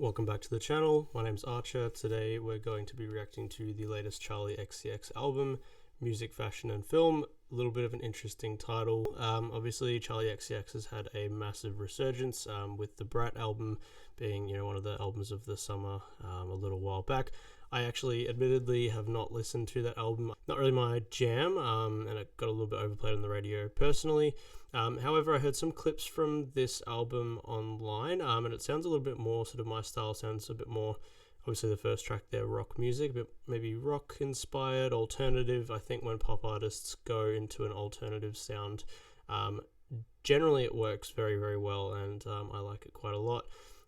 Welcome back to the channel. My name's Archer. Today we're going to be reacting to the latest Charli XCX album, Music, Fashion and Film. A little bit of an interesting title. Obviously Charli XCX has had a massive resurgence with the Brat album being, one of the albums of the summer a little while back. I actually admittedly have not listened to that album. Not really my jam, and it got a little bit overplayed on the radio personally. However, I heard some clips from this album online, and it sounds a little bit more sort of my style. Sounds a bit more, obviously the first track there, rock music, but maybe rock inspired, alternative. I think when pop artists go into an alternative sound, generally it works very, very well, and I like it quite a lot.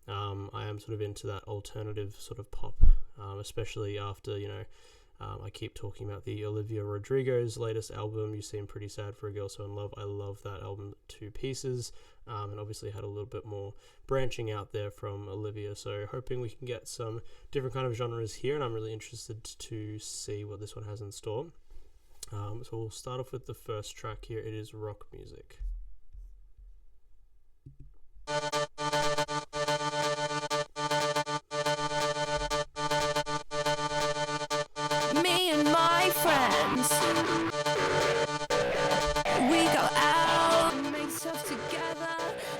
I am sort of into that alternative sort of pop, especially after, I keep talking about the Olivia Rodrigo's latest album, You Seem Pretty Sad for a Girl So In Love. I love that album to pieces, and obviously had a little bit more branching out there from Olivia, so hoping we can get some different kind of genres here, and I'm really interested to see what this one has in store. So we'll start off with the first track here. It is rock music. We go out, make stuff together,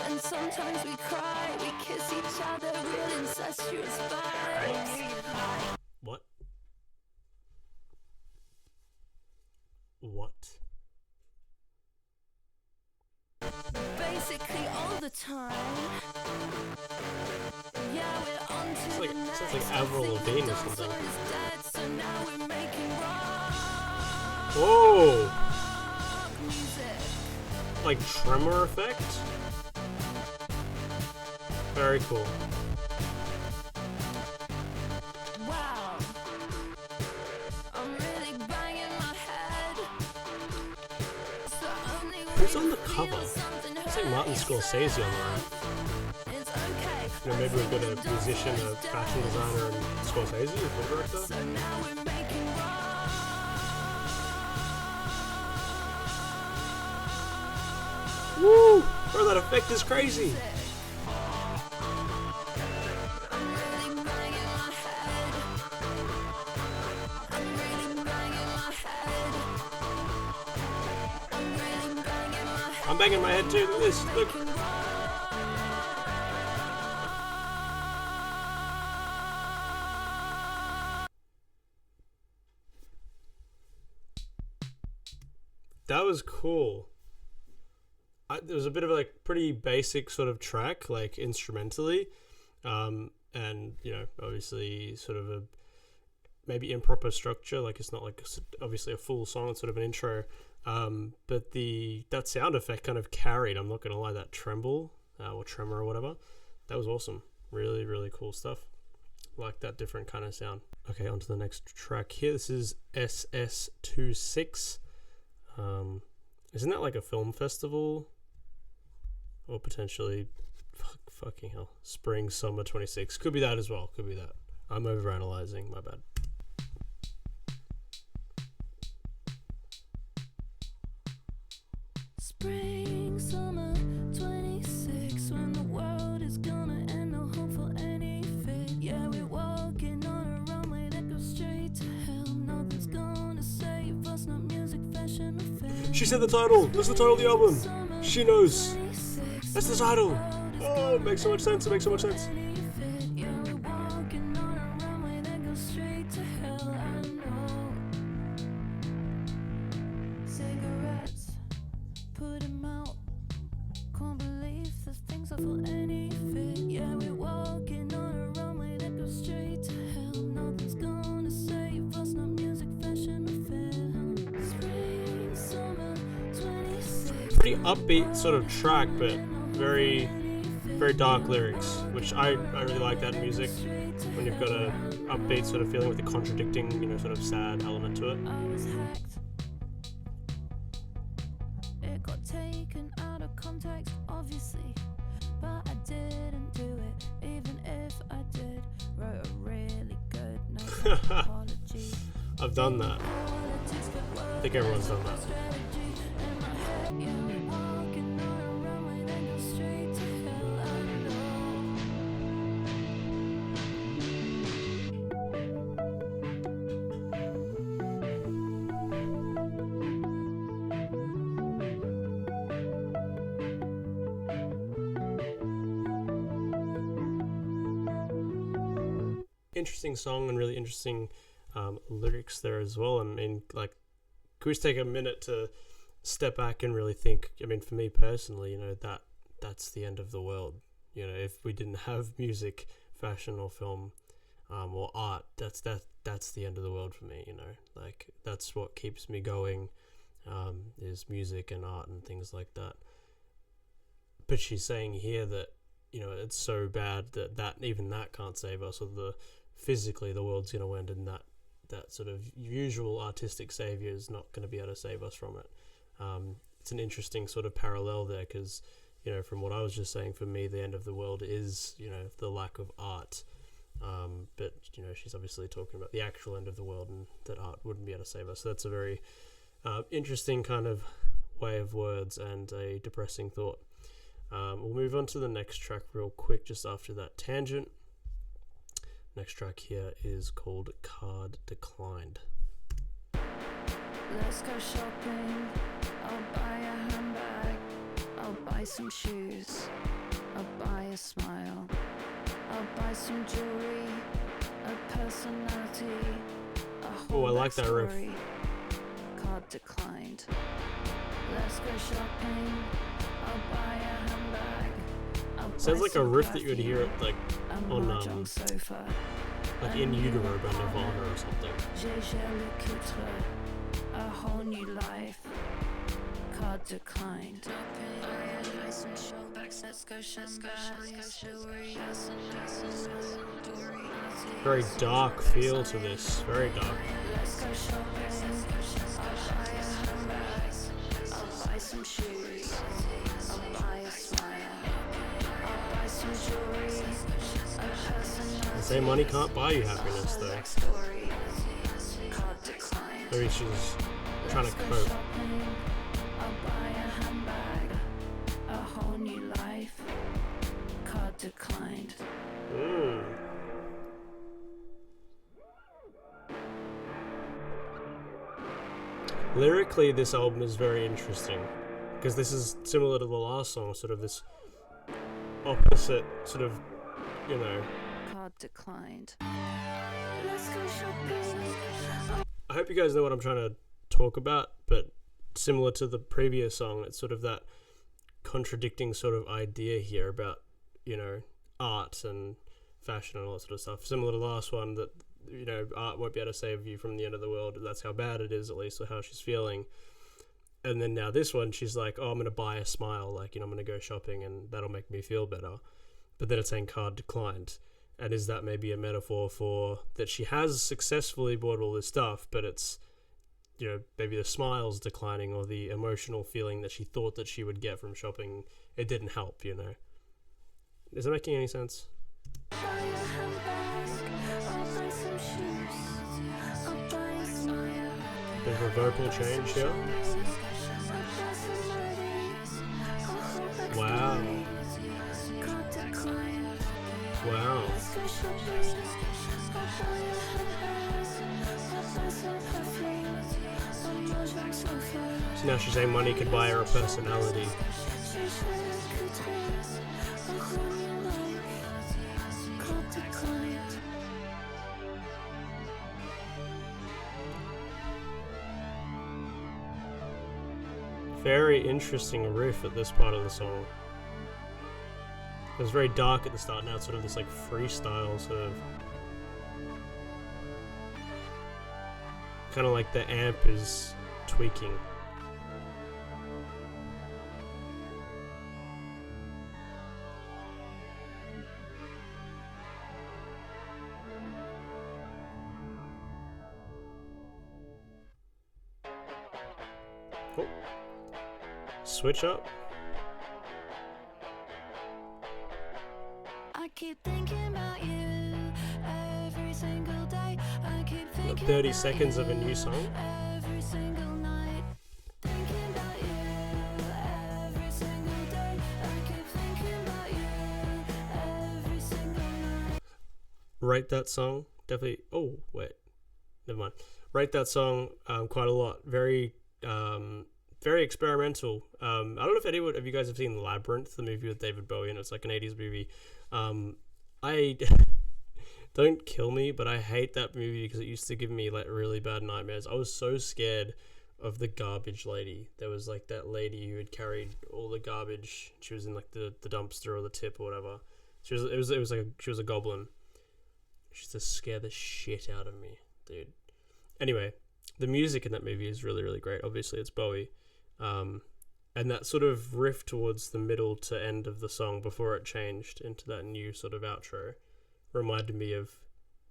and sometimes we cry, we kiss each other, real incestuous vibes. What? What? Basically all the time. Yeah, we're on to the next. Sounds like Avril Lavigne or something. So now we're making rock. Whoa! Like tremor effect? Very cool. Wow. I'm really banging my head. Who's on the cover? It's like Martin Scorsese on there. It's okay. Maybe we've got a musician, a fashion designer, and Scorsese, a film director. So now we're making rock. Woo! Bro, that effect is crazy! I'm banging my head too, look at this, look! That was cool. There was a bit of like pretty basic sort of track, like instrumentally, and obviously sort of a maybe improper structure, like it's not like obviously a full song, it's sort of an intro, but that sound effect kind of carried, I'm not gonna lie, that tremble or tremor or whatever, that was awesome. Really, really cool stuff. Like that different kind of sound. Okay, on to the next track here. This is SS26. Isn't that like a film festival? Or potentially, fucking hell, Spring, Summer 26. Could be that as well, could be that. I'm overanalyzing, my bad. Spring, summer 26, when the world is gonna end, no hope for any fit. Yeah, we're walking on a runway that goes straight to hell. Nothing's gonna save us, not music, fashion or film. She said the title! That's the title of the album! She knows! That's the title! Oh, it makes so much sense, it makes so much sense. Cigarettes, put 'em out. Can't believe the things I feel any fit. Yeah, we're walking on a runway that goes straight to hell. Nothing's gonna save us, not music, fashion or film. Spring, summer 26. Pretty upbeat sort of track, but very, very dark lyrics, which I really like that in music, when you've got a upbeat sort of feeling with a contradicting, sort of sad element to it. I was hacked. It got taken out of context, obviously, but I didn't do it. Even if I did, wrote a really good note of apology. I've done that. I think everyone's done that. interesting song and really interesting lyrics there as well. I mean, like, could we just take a minute to step back and really think? I mean, for me personally, that's the end of the world. If we didn't have music, fashion, or film, or art, that's the end of the world for me. Like, that's what keeps me going, is music and art and things like that. But she's saying here that it's so bad that even that can't save us, or physically the world's going to end, and that sort of usual artistic savior is not going to be able to save us from it. It's an interesting sort of parallel there, because from what I was just saying, for me the end of the world is the lack of art, but she's obviously talking about the actual end of the world, and that art wouldn't be able to save us. So that's a very interesting kind of way of words and a depressing thought. We'll move on to the next track real quick just after that tangent. Next track here is called Card Declined. Let's go shopping. I'll buy a handbag. I'll buy some shoes. I'll buy a smile. I'll buy some jewelry. A personality. A whole I like that riff. backstory. Card declined. Let's go shopping. I'll buy a handbag. Sounds like a riff that you would hear like on sofa. like In Utero by Nirvana or something. A whole new life. Card declined. Very dark feel to this. Very dark. Let's go shopping. I'll buy a handbag. I'll buy some shoes. I'll buy a smile. I'll buy some jewelry. A personality. They say money can't buy you happiness, though. Card declined. Maybe she's trying to cope. I'll buy a handbag. A whole new life. Card declined. Lyrically, this album is very interesting, because this is similar to the last song, sort of this opposite sort of, Card declined. Let's go shopping. I hope you guys know what I'm trying to talk about, but similar to the previous song, it's sort of that contradicting sort of idea here about, art and fashion and all that sort of stuff. Similar to the last one, that, art won't be able to save you from the end of the world. That's how bad it is, at least, or how she's feeling. And then now this one, she's like, I'm going to buy a smile, like, I'm going to go shopping and that'll make me feel better. But then it's saying card declined. And is that maybe a metaphor for that she has successfully bought all this stuff, but it's, maybe the smile's declining, or the emotional feeling that she thought that she would get from shopping, it didn't help, Is that making any sense? Buy a handbag. I'll buy some shoes. I'll buy a smile. There's a vocal change here. Wow. Card declined. Wow. Let's go shopping. I'll buy a handbag. I'll buy some perfume. I'll on sofa. So now she's saying money could buy her a personality. Very interesting riff at this part of the song. It was very dark at the start, now it's sort of this like freestyle sort of. Kind of like the amp is tweaking. Oh. Switch up. I keep thinking about you every single day. I keep thinking 30 seconds of a new song. every single night. Thinking about you every single day. I keep thinking about you every single night. Rate that song. Definitely. Oh, wait. Never mind. Rate that song quite a lot. Very experimental. I don't know if anyone of you guys have seen Labyrinth, the movie with David Bowie, and it's like an 80s movie. I don't kill me, but I hate that movie because it used to give me like really bad nightmares. I was so scared of the garbage lady. There was like that lady who had carried all the garbage. She was in like the dumpster or the tip or whatever. She was a goblin. She used to scare the shit out of me, dude. Anyway, the music in that movie is really, really great. Obviously, it's Bowie. And that sort of riff towards the middle to end of the song before it changed into that new sort of outro reminded me of,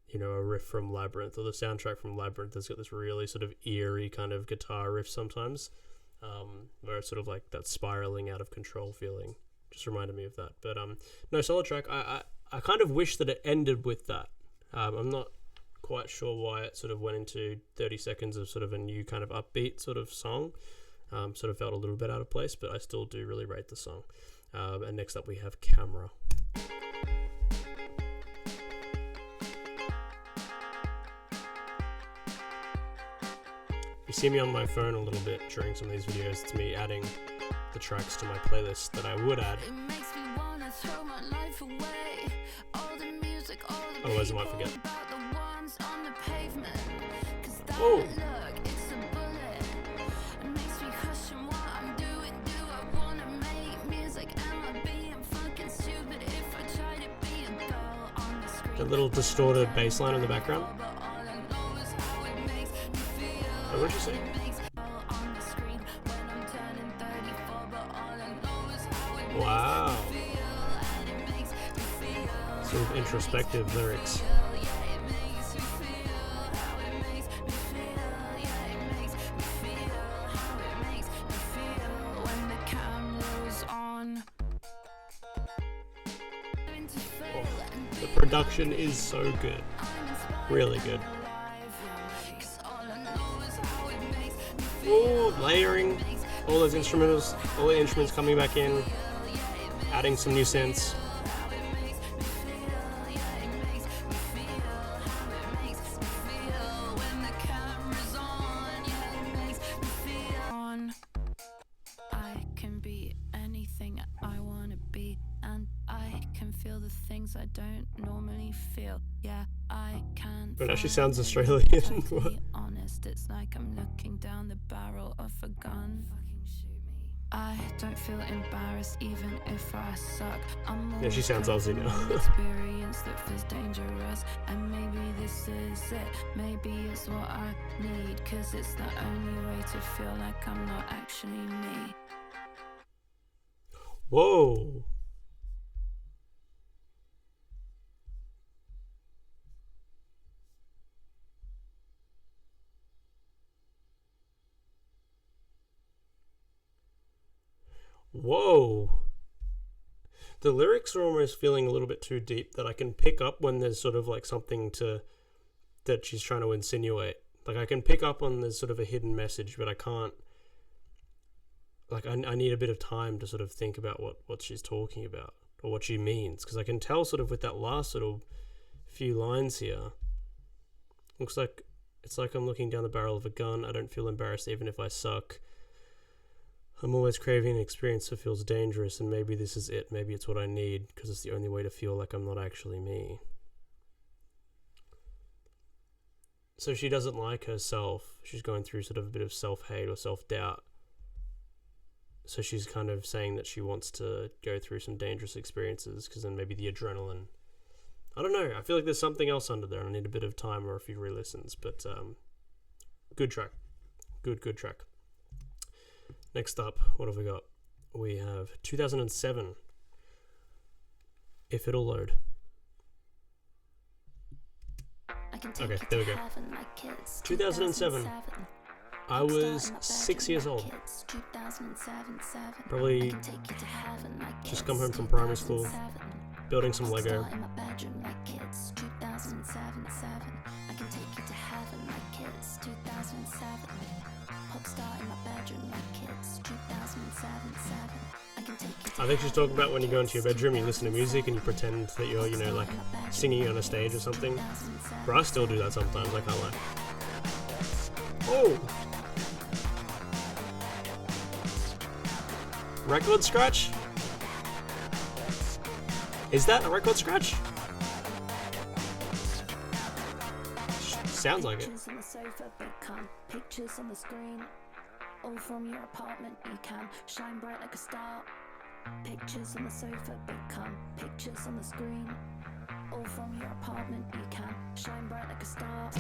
you know, a riff from Labyrinth, or the soundtrack from Labyrinth has got this really sort of eerie kind of guitar riff sometimes, where it's sort of like that spiraling out of control feeling. Just reminded me of that. But no, solid track. I kind of wish that it ended with that. I'm not quite sure why it sort of went into 30 seconds of sort of a new kind of upbeat sort of song. Sort of felt a little bit out of place, but I still do really rate the song. And next up we have Camera. You see me on my phone a little bit during some of these videos. It's me adding the tracks to my playlist that I would add. It makes me wanna throw my life away. All the music, all the Otherwise I might forget. about the ones on the pavement. 'Cause that Whoa. look, it's a bullet. It makes me question what I'm doing. Do I wanna make music? Am I being fucking stupid if I try to be a girl on the screen? The little distorted bass line in the background. But all I know is how it makes me feel. Oh, what'd you say? On the screen when I'm turning 34, but all I know is how it Wow. makes me feel, and it makes me feel. Sort of introspective lyrics. Yeah, it makes me feel how it makes me feel. Yeah, it makes me feel how it makes me feel when the camera's on. The production is so good. Really good. Ooh, layering all those instrumentals, all the instruments coming back in, adding some new synths. I can be anything I wanna be, and I can feel the things I don't normally feel. Yeah, I can. It actually sounds find Australian. it. To be honest, it's like I'm looking down the barrel of a gun. I don't feel embarrassed even if I suck. I'm Yeah, she sounds Aussie now. experience that feels dangerous, and maybe this is it. Maybe it's what I need, 'cause it's the only way to feel like I'm not actually me. Whoa. Whoa. The lyrics are almost feeling a little bit too deep that I can pick up when there's sort of like something that she's trying to insinuate. Like I can pick up on there's sort of a hidden message, but I can't, like I need a bit of time to sort of think about what she's talking about or what she means, because I can tell sort of with that last sort of few lines here. Looks like it's like I'm looking down the barrel of a gun. I don't feel embarrassed even if I suck. I'm always craving an experience that feels dangerous, and maybe this is it. Maybe it's what I need, because it's the only way to feel like I'm not actually me. So she doesn't like herself. She's going through sort of a bit of self-hate or self-doubt. So she's kind of saying that she wants to go through some dangerous experiences, because then maybe the adrenaline. I don't know. I feel like there's something else under there, and I need a bit of time or a few re-listens. But good track. Good track. Next up, what have we got? We have 2007. If It'll Load. Okay, there we go. 2007. I was 6 years old. Probably just come home from primary school, building some Lego. I think she's talking about when you go into your bedroom, you listen to music and you pretend that you're, you know, like singing on a stage or something. But I still do that sometimes, I can't lie. Oh! Record scratch? Is that a record scratch? Sounds like it. Pictures on the sofa become pictures on the screen. All from your apartment, you can shine bright like a star. Pictures on the sofa become pictures on the screen. All from your apartment, you can shine bright like a star.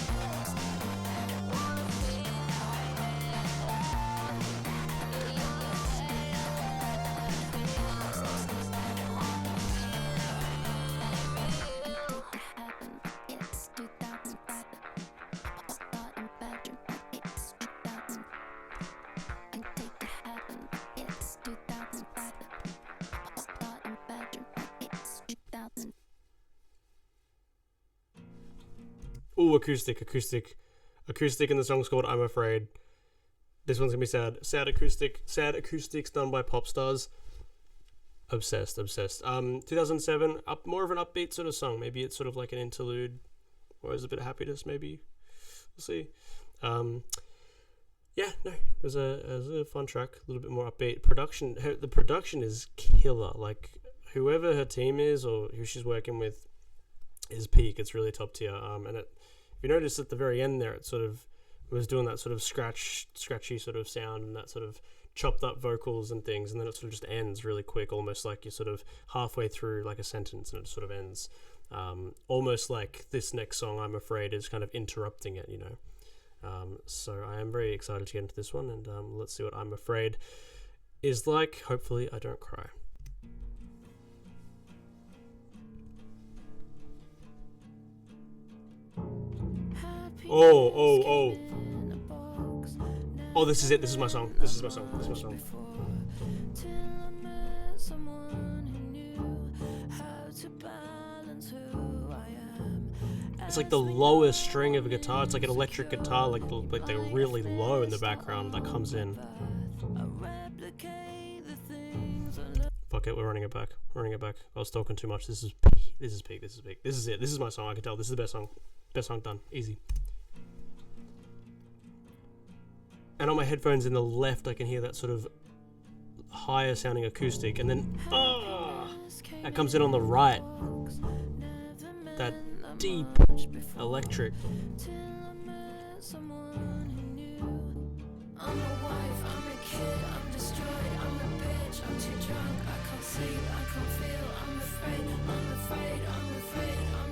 Ooh, acoustic, and the song's called I'm Afraid. This one's gonna be sad. Sad acoustics done by pop stars. Obsessed. 2007, more of an upbeat sort of song. Maybe it's sort of like an interlude, or is a bit of happiness. Maybe we'll see. Yeah, no, it was a fun track. A little bit more upbeat. The production is killer. Like whoever her team is or who she's working with is peak. It's really top tier. And if you notice at the very end there, it sort of was doing that sort of scratchy sort of sound and that sort of chopped up vocals and things, and then it sort of just ends really quick, almost like you're sort of halfway through like a sentence and it sort of ends. Almost like this next song, I'm Afraid, is kind of interrupting it, you know. So I am very excited to get into this one, and let's see what I'm Afraid is like. Hopefully I don't cry. Oh, this is it. This is my song. It's like the lowest string of a guitar. It's like an electric guitar, like they're really low in the background that comes in. Fuck it, we're running it back. I was talking too much. This is peak. This is it. This is my song. I can tell. This is the best song. Best song done. Easy. And on my headphones in the left, I can hear that sort of higher sounding acoustic, and then that comes in on the right. That deep electric. I'm a wife, I'm a kid, I'm destroyed, I'm a bitch, I'm too drunk, I can't sleep, I can't feel, I'm afraid, I'm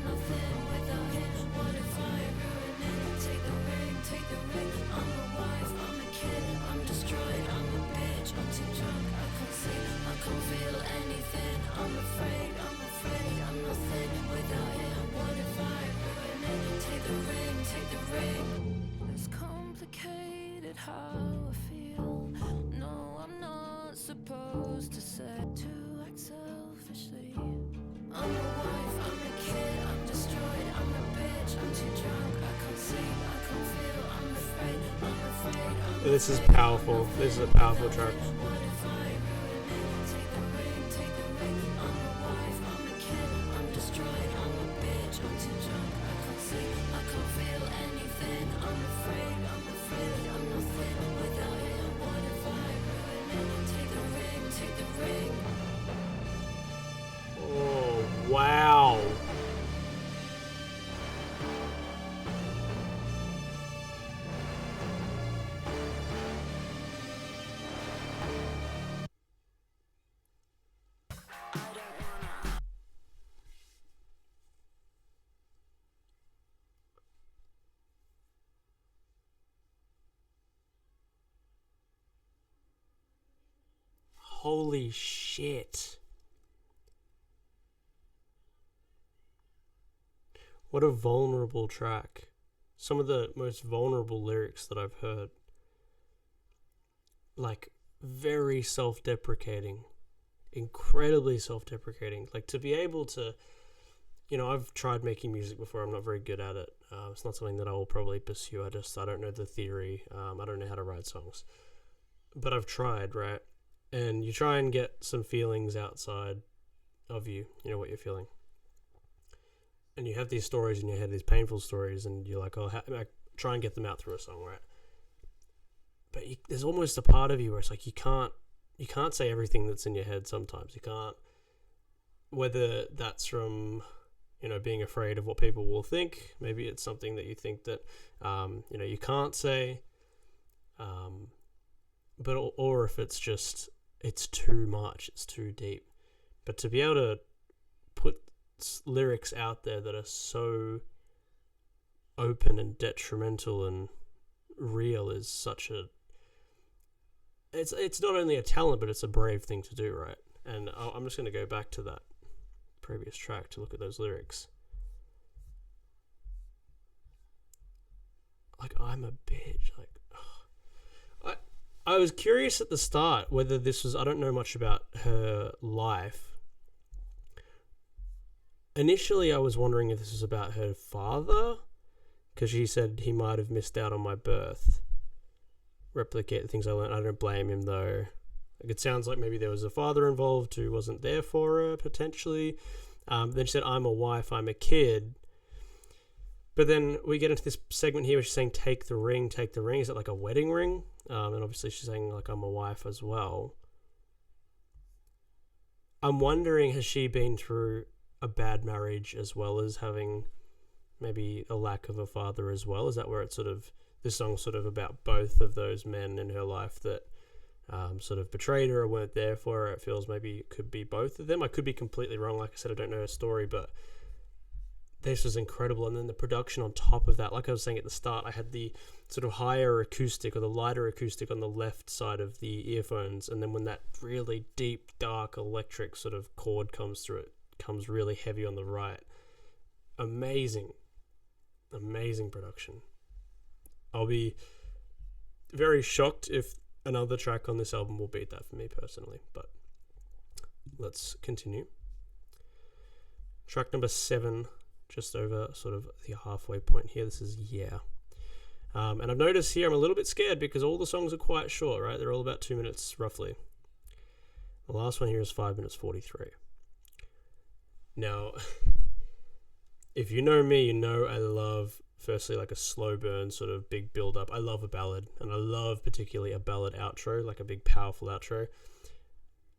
nothing without him. What if I ruin it? Take the ring, I'm a wife, I'm a kid, I'm destroyed, I'm a bitch, I'm too drunk, I can't sleep, I can't feel anything. I'm afraid, I'm nothing without him. What if I ruin it? Take the ring. It's complicated how I feel. No, I'm not supposed to say, to act selfishly. I'm a wife, I'm a kid, I'm destroyed, I'm a bitch, I'm too drunk, I can't sleep, I can't feel, I'm afraid. This is powerful. This is a powerful track. What if I ruin it? Take the ring, I'm a wife, I'm a kid, I'm destroyed, I'm a bitch, I'm too drunk, I can't sleep, I can't feel anything. I'm afraid, I'm nothing without him. What if I ruin it? Take the ring. Oh, wow. Holy shit. What a vulnerable track. Some of the most vulnerable lyrics that I've heard. Like, very self-deprecating. Incredibly self-deprecating. Like, to be able to... You know, I've tried making music before. I'm not very good at it. It's not something that I will probably pursue. I don't know the theory. I don't know how to write songs. But I've tried, right? And you try and get some feelings outside of you. You know what you're feeling. And you have these stories in your head, these painful stories, and you're like, I try and get them out through a song, right? But there's almost a part of you where it's like you can't say everything that's in your head sometimes. You can't, whether that's from being afraid of what people will think. Maybe it's something that you think that, you can't say. But or if it's just, it's too much, it's too deep. But to be able to put lyrics out there that are so open and detrimental and real is such a, it's not only a talent, but it's a brave thing to do, right? And I'm just going to go back to that previous track to look at those lyrics. Like, I'm a bitch. Like, I was curious at the start whether this was, I don't know much about her life. Initially, I was wondering if this was about her father, because she said he might have missed out on my birth. Replicate the things I learned. I don't blame him, though. Like, it sounds like maybe there was a father involved who wasn't there for her, potentially. Then she said, I'm a wife, I'm a kid. But then we get into this segment here where she's saying, take the ring, take the ring. Is it like a wedding ring? And obviously she's saying, like, I'm a wife as well. I'm wondering, has she been through a bad marriage as well as having maybe a lack of a father as well? Is that where it's sort of, this song's sort of about both of those men in her life that sort of betrayed her or weren't there for her? It feels maybe it could be both of them. I could be completely wrong. Like I said, I don't know her story, but this was incredible. And then the production on top of that, like I was saying at the start, I had the sort of higher acoustic or the lighter acoustic on the left side of the earphones, and then when that really deep, dark electric sort of chord comes through, it comes really heavy on the right. Amazing production. I'll be very shocked if another track on this album will beat that for me personally, but let's continue. Track number 7, just over sort of the halfway point here. This is Yeah. And I've noticed here I'm a little bit scared because all the songs are quite short, right? They're all about 2 minutes roughly. The last one here is 5 minutes 43. Now, if you know me, you know I love, firstly, like a slow burn, sort of big build up. I love a ballad, and I love particularly a ballad outro, like a big powerful outro.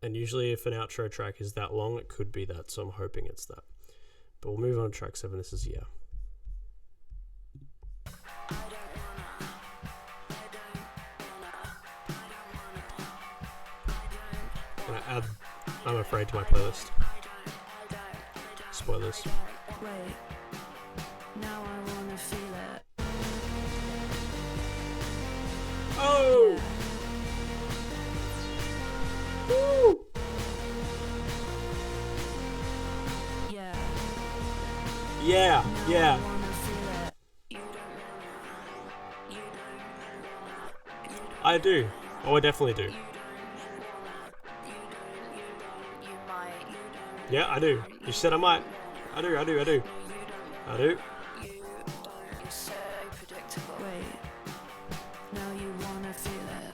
And usually if an outro track is that long, it could be that, so I'm hoping it's that. But we'll move on to track 7. This is Yeah. Can I add I'm Afraid to my playlist? Spoilers. Wait, now I wanna feel it. Oh! Woo! Yeah. Yeah, yeah. I do. Oh, I definitely do. Yeah, I do. You said I might. I do. Wait, now you wanna feel it.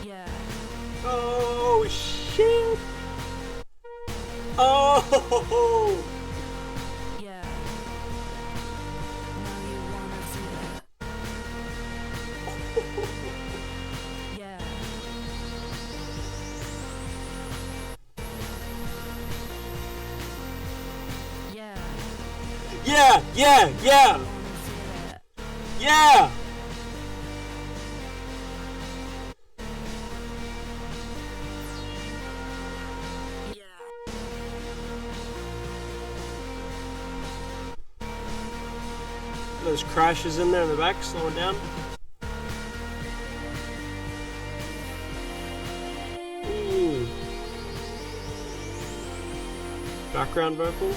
Yeah. Oh, shit! Oh! Yeah. Now you wanna feel it. Yeah. Yeah. Yeah, yeah, yeah! Yeah! Those crashes in there in the back, slowing down. Ooh. Background vocal.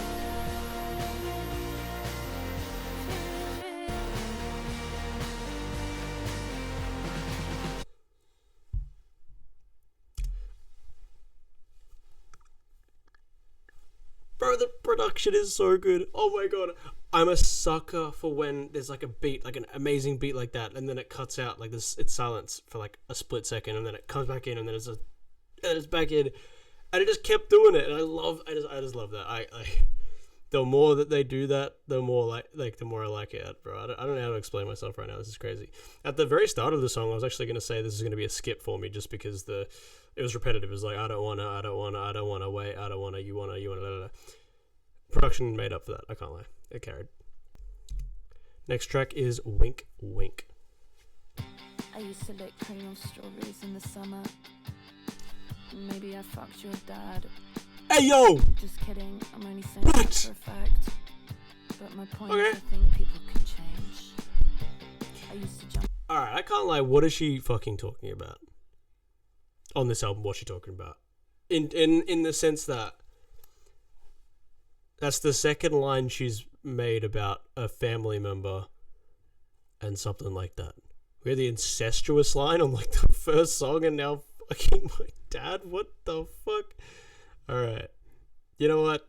Bro, the production is so good. Oh my god. I'm a sucker for when there's like a beat, like an amazing beat like that, and then it cuts out, like this, it's silence for like a split second, and then it comes back in, and then it's back in, and it just kept doing it, and I just love that. the more that they do that, the more the more I like it, bro. I don't know how to explain myself right now. This is crazy. At the very start of the song, I was actually going to say this is going to be a skip for me just because it was repetitive. It was like, I don't wanna, wait, I don't wanna, you wanna, blah, blah, blah. Production made up for that. I can't lie. It carried. Next track is Wink Wink. I used to lick cream on strawberries in the summer. Maybe I fucked your dad. Hey yo! Just kidding, I'm only saying that for a fact. But my point is, I think people can change. I used to jump. Alright, I can't lie. What is she fucking talking about? On this album, what's she talking about? In the sense that that's the second line she's made about a family member and something like that. We had the incestuous line on like the first song and now fucking my dad? What the fuck? Alright. You know what?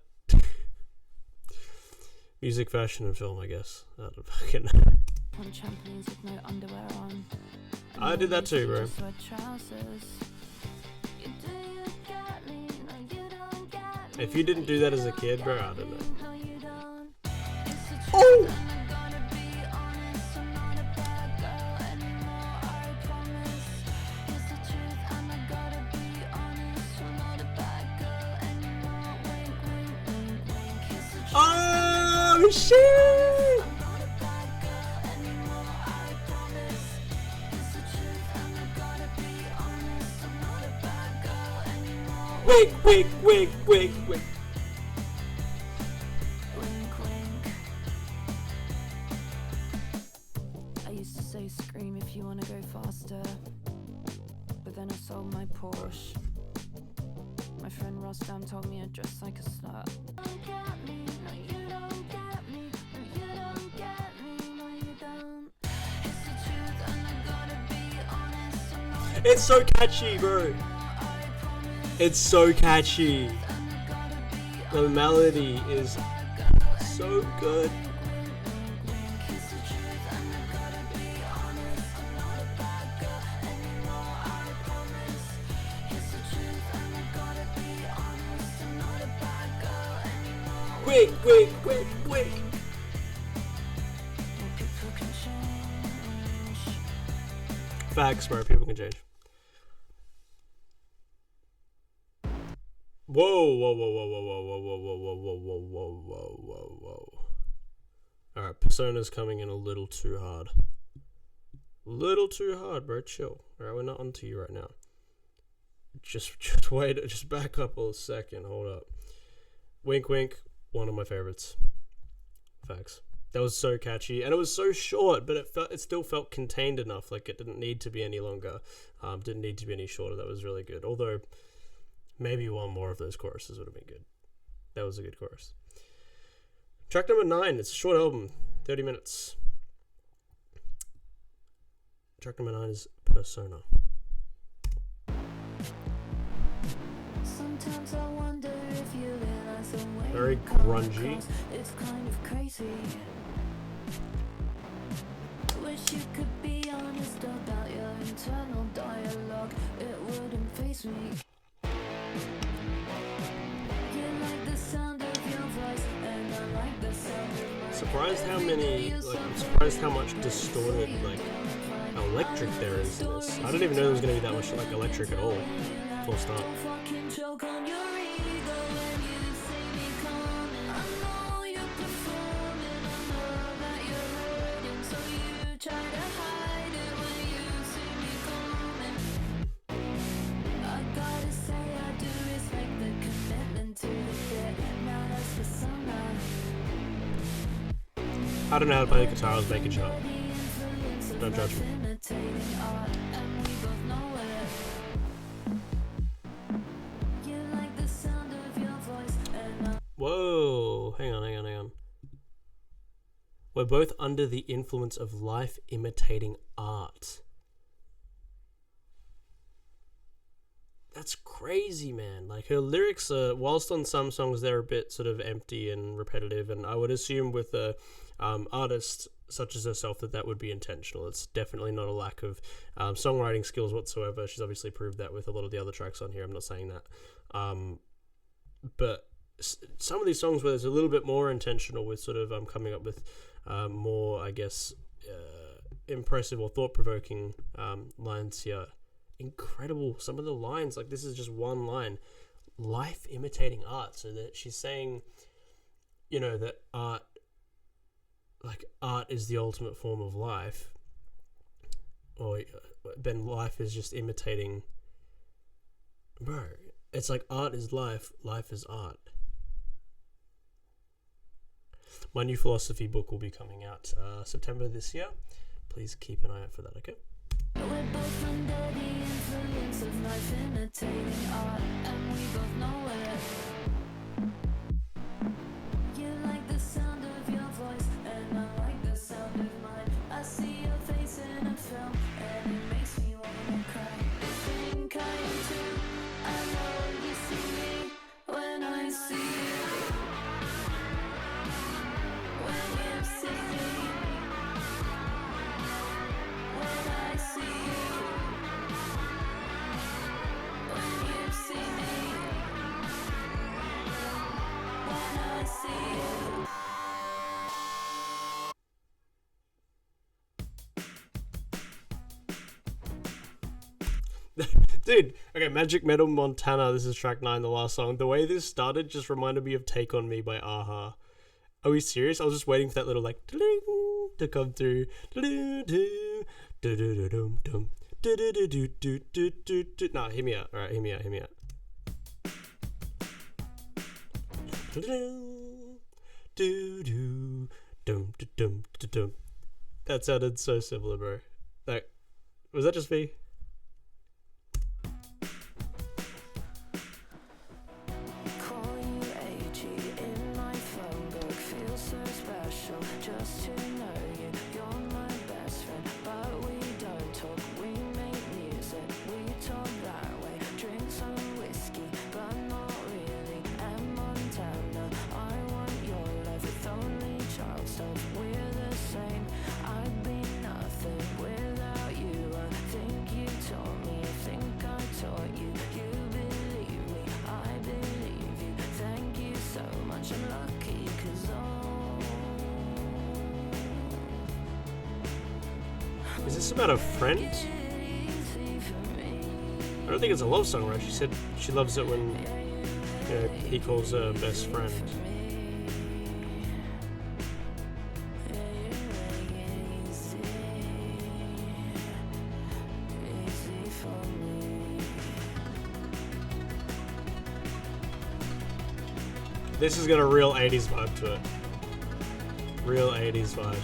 Music, fashion, and film, I guess. I don't fucking know. On trampolines with no underwear on. I did that too, bro. If you didn't do that as a kid, bro, I don't know. Oh! Oh shit! Wink, wink, wink, wink, wink. I used to say scream if you wanna go faster, but then I sold my Porsche. My friend Rostam told me I dress like a slut. It's so catchy, bro. It's so catchy. The melody is so good. Quick, quick, quick, quick. Facts, bro. People can change. Whoa, whoa, whoa, whoa, whoa, whoa, whoa, whoa, whoa, whoa, whoa, whoa, whoa, whoa, whoa. Alright, Persona's coming in a little too hard. Little too hard, bro. Chill. Alright, we're not onto you right now. Just wait. Just back up a second. Hold up. Wink, wink. One of my favorites. Facts. That was so catchy, and it was so short, but it still felt contained enough. Like it didn't need to be any longer. Didn't need to be any shorter. That was really good. Although maybe one more of those choruses would have been good. That was a good chorus. Track number 9. It's a short album, 30 minutes. Track number 9 is Persona. Sometimes I wonder if you realize the way Very grungy. It's kind of crazy. Wish you could be honest about your internal dialogue. It wouldn't face me. You like the sound of your voice, and I like the sound of my Surprised how many, I'm surprised how much distorted, electric there is in this. I didn't even know there was going to be that much, electric at all. Full stop. I don't know how to play the guitar. I was making sure. Don't judge me. Whoa, hang on. We're both under the influence of life imitating art. That's crazy, man. Her lyrics are, whilst on some songs they're a bit sort of empty and repetitive, and I would assume with a artist such as herself that would be intentional. It's definitely not a lack of songwriting skills whatsoever. She's obviously proved that with a lot of the other tracks on here. I'm not saying that. But some of these songs where there's a little bit more intentional with sort of coming up with more, I guess, impressive or thought-provoking lines here. Incredible. Some of the lines, like this is just one line. Life imitating art. So that she's saying, you know, that art is the ultimate form of life. Or then life is just imitating. Bro, it's like art is life, life is art. My new philosophy book will be coming out September this year. Please keep an eye out for that, okay? We're both under the influence of life imitating art, and we both know it. You like the sound of your voice, and I like the sound of mine. I see your face in a film, and it makes me wanna cry. You think I am too? I know you see me when I see you. When you see me, when I see you. When you see me, when I see you. Dude, okay, Magic Metal Montana, this is track 9, the last song. The way this started just reminded me of Take On Me by Aha. Are we serious? I was just waiting for that little like to come through. No, hear me out. Alright, hear me out. That sounded so similar, bro. Like, was that just me? Call you AG in my phone book. Feels so special just to know you. You're my best friend, but we don't talk. We make music, we talk that way. Drink some whiskey, but not really. And Montana, I want your love with only child stuff. We're the same. I'd be nothing without you. I think you taught me, I think I taught you. You believe me, I believe you. Thank you so much, I'm lucky, 'cause Is this about a friend? I don't think it's a love song, right? She said she loves it when, you know, he calls her best friend. This has got a real 80s vibe to it. Real 80s vibe.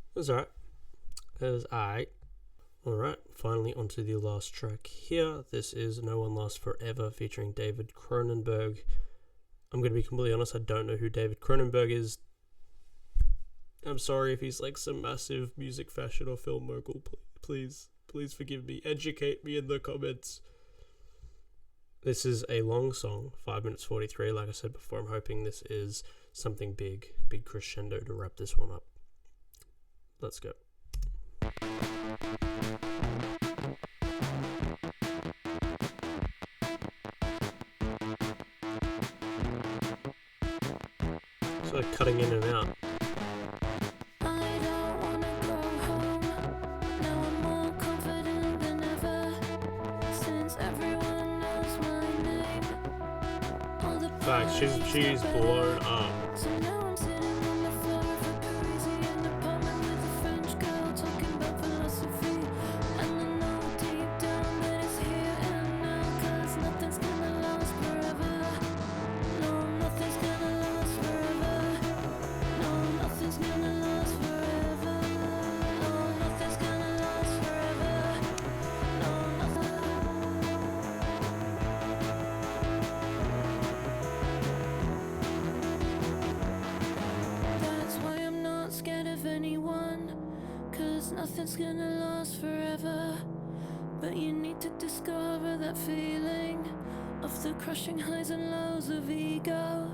It was alright. It was alright. Alright, finally onto the last track here. This is No One Lasts Forever featuring David Cronenberg. I'm going to be completely honest, I don't know who David Cronenberg is. I'm sorry if he's like some massive music, fashion, or film mogul. Please forgive me. Educate me in the comments. This is a long song, 5 minutes 43. Like I said before, I'm hoping this is something big crescendo to wrap this one up. Let's go. It's like cutting in and out. I don't wanna go home. Now I'm more confident than ever. Since everyone knows my name. All the Fact, she's blown up. So now I'm sitting on the floor of a Parisian apartment with a French girl talking about philosophy. And I know deep down that it's here and now, 'cause nothing's gonna last forever. No, nothing's gonna last forever. No, nothing's gonna last forever. No, nothing's gonna last forever. No, nothing. nothing's gonna last forever, but you need to discover that feeling of the crushing highs and lows of ego.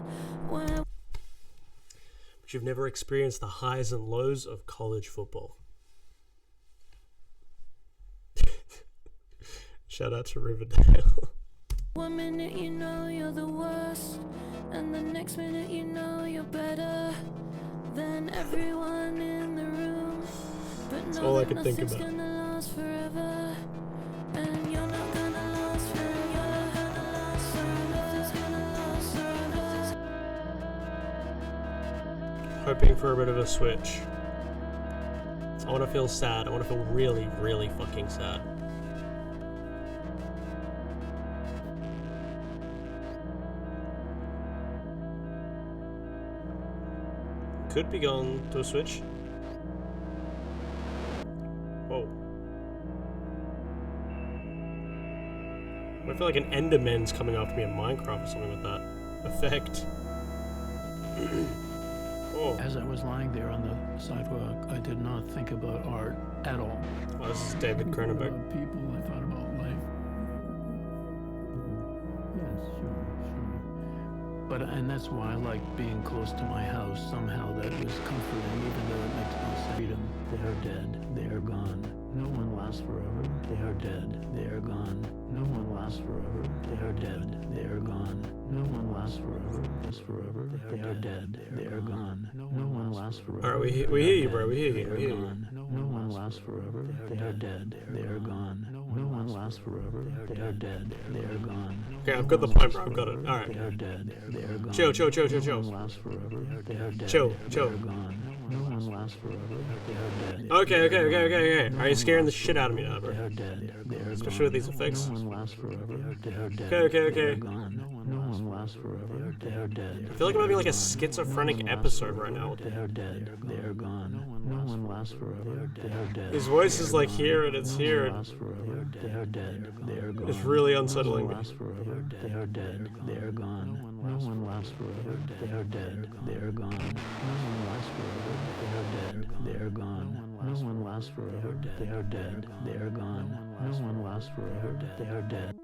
But you've never experienced the highs and lows of college football. Shout out to Riverdale. 1 minute you know you're the worst, and the next minute you know you're better than everyone in the room. But That's know all I that could think nothing's about. gonna last forever, and you're not gonna last forever. So nothing's gonna last forever. Hoping for a bit of a switch. I want to feel sad. I want to feel really, really fucking sad. Could be going to a switch. Whoa. I feel like an Enderman's coming after me in Minecraft or something with that effect. Oh. As I was lying there on the sidewalk, I did not think about art at all. Oh, this is David Cronenberg. People, I thought about life. Yes, sure. And that's why I like being close to my house. Somehow that was comforting, even though it makes no freedom. They are dead. They are gone. No one lasts forever. They are dead. They are gone. No one lasts forever. They are dead. They are gone. No one lasts forever. Lasts forever. They are dead. They are gone. No one lasts forever. Alright, we hear you, bro. We hear you. We hear you. No one lasts forever. They are dead. They are gone. No one lasts forever. They are dead. They are gone. Okay, I've got the point, bro. I've got it. Alright. They are dead. They are gone. Chill. No one lasts forever. They are dead. Chill. They are gone. No one lasts forever. They are dead. Okay. Are you scaring the shit out of me now, They bro? are dead. They are Especially gone. with these effects. No one lasts forever. They are dead. Okay. They are gone. No one lasts forever. They are dead. I feel like I'm having like a schizophrenic episode right now. They are dead. They are gone. No one lasts forever. They are dead. His voice is like here and it's here. No one lasts forever. They are dead. They are gone. It's really unsettling No me. one lasts forever. They are dead. They are gone. No one lasts forever. They are dead. They are gone. No one lasts forever. They are dead. They are gone. No one lasts forever. They are dead. They are gone. No one lasts forever. They are dead.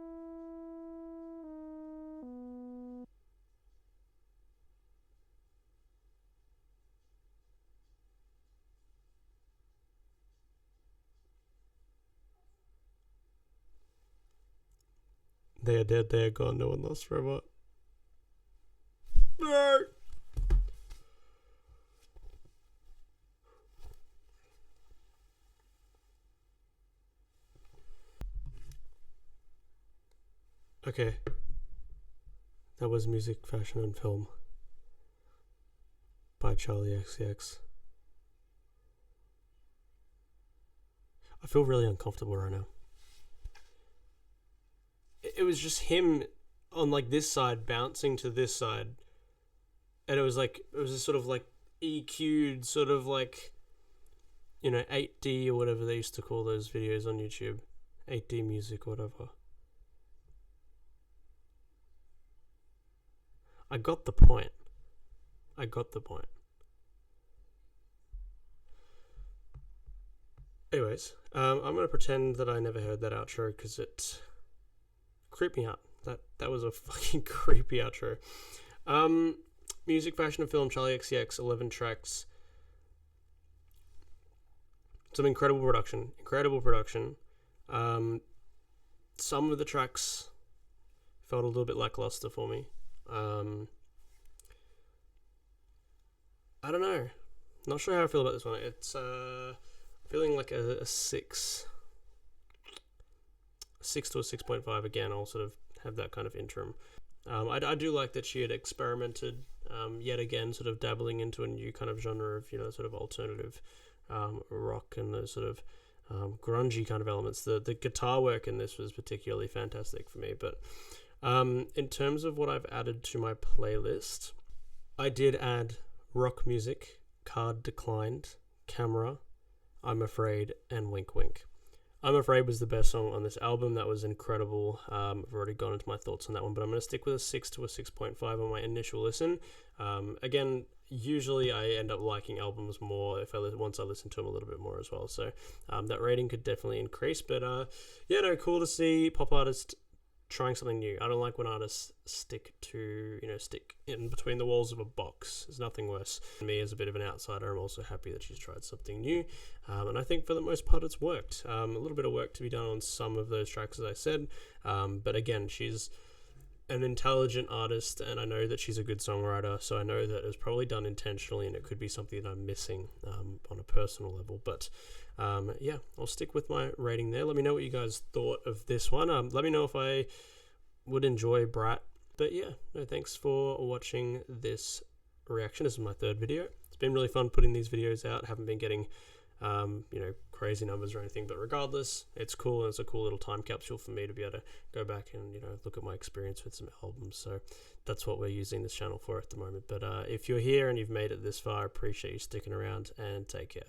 They are dead, they are gone, no one lasts forever. No! Okay. That was Music, Fashion and Film by Charli XCX. I feel really uncomfortable right now. It was just him on like this side bouncing to this side, and it was a sort of like EQ'd sort of like, you know, 8D or whatever they used to call those videos on YouTube, 8D music or whatever. I got the point. Anyways, I'm gonna pretend that I never heard that outro because it creeped me out. That was a fucking creepy outro. Music, Fashion and Film, Charli XCX, 11 tracks. Some incredible production. Some of the tracks felt a little bit lackluster for me. I don't know. Not sure how I feel about this one. It's feeling like a 6 to a 6.5 again. I'll sort of have that kind of interim. I do like that she had experimented yet again, sort of dabbling into a new kind of genre of, you know, sort of alternative rock and those sort of grungy kind of elements. The guitar work in this was particularly fantastic for me. But in terms of what I've added to my playlist, I did add rock music, Card Declined, Camera, I'm Afraid, and Wink Wink. I'm Afraid was the best song on this album. That was incredible. I've already gone into my thoughts on that one, but I'm going to stick with a 6 to a 6.5 on my initial listen. Again, usually I end up liking albums more if once I listen to them a little bit more as well. So that rating could definitely increase. But yeah, no, cool to see pop artists trying something new. I don't like when artists stick in between the walls of a box. There's nothing worse. Me as a bit of an outsider, I'm also happy that she's tried something new, and I think for the most part it's worked. A little bit of work to be done on some of those tracks, as I said, but again, she's an intelligent artist, and I know that she's a good songwriter, so I know that it was probably done intentionally, and it could be something that I'm missing on a personal level. But yeah, I'll stick with my rating there. Let me know what you guys thought of this one. Let me know if I would enjoy Brat. But yeah, no, thanks for watching this reaction. This is my third video. It's been really fun putting these videos out. Haven't been getting crazy numbers or anything, but regardless, it's cool, and it's a cool little time capsule for me to be able to go back and look at my experience with some albums. So that's what we're using this channel for at the moment. But if you're here and you've made it this far, I appreciate you sticking around, and take care.